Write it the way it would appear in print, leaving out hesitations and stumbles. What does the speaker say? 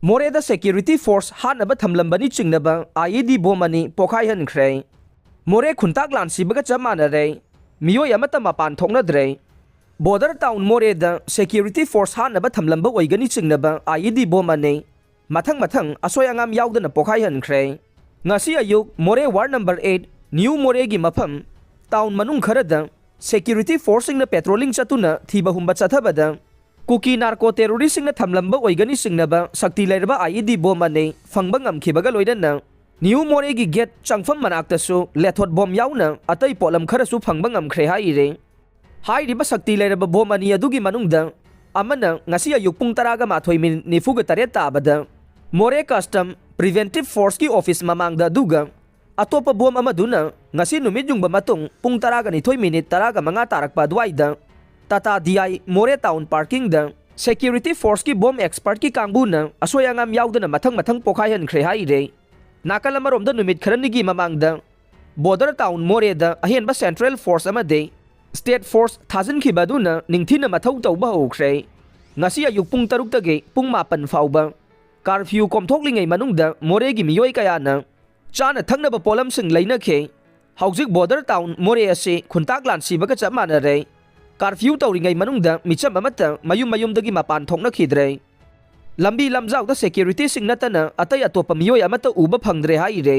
मोरेदा security force हानब थमलंबनी चिंगनब आईईडी बोम अनि पोखायहनख्रे मोरे खुंताक लानसिबगा चप मानरे मियोय अमता मपान थोकनद्रे बॉर्डर टाउन मोरेदा सेक्यूरिटी फोर्स हानब थमलंब ओइगनी चिंगनब आईईडी बोम अनि मथंग मथंग असोय अंगाम यावदना पोखायहनख्रे ngasi ayuk Moreh ward number 8 new Moreh की मफम टाउन मनुंग खरदा सेक्यूरिटी फोर्सिंग न पेट्रोलिंग चतुना थीबा हुंबा चथबदा कुकी नार्को टेरोरिस्टिंग न थमलंब ओइगनी सिंगनबा शक्ति लेरबा आईईडी बोम अने फंगबा ngamखिबगा लोइदना न्यू मोरे की गेट चंगफम मनाक्तसु लेथोट बोम याउना अतै पोलम खरसु फंगबा ngamkhre हाइरे हाइरिबा शक्ति लेरबा बोम अनि अदुगी मनुंगदा अमना ngasi ayuk पुंग 10:40 ताबदा मोरे कस्टम प्रिवेंटिव फोर्स की ऑफिस ममांगदा दुगा अतोप बोम अमदुना ngasi नुमित जुंगबा मतुंग पुंग 10:30 तारकपा द्वाइदा Tata DI Moreh town parking द सेक्यूरिटी फोर्स की बोम एक्सपर्ट की कांगबुना असोयांगाम याउदना मथंग मथंग पोखायहनख्रे हाइरे नाकल अमरोमदा नुमित खरनिगी ममांगदा बॉर्डर टाउन मोरे द अहेनबा सेंट्रल फोर्स अमदे स्टेट फोर्स थाजनखिबदुना निंगथिना मथौ तौबा होख्रे ngasi ayuk पुंग 6 तगे पुंग 5 फाउबा कर्फ्यू कोमथोकलिंगै मनुंगदा मोरे की मियोय कयाना चाना थंगनबा पोलमसिंग लैनखे हौजिक बॉर्डर टाउन मोरे असे खुंताक लानसिबगा चप मानरे कर्फ्यू तौरिंगै मनुंगदा मिचम अमता मयुम मयुमदगी मपान थोकनखिद्रे लंबी लमजाउदा सेक्यूरिटी सिंग नतना अतै अतोप मियोय अमता उबा फंगद्रे हाइरे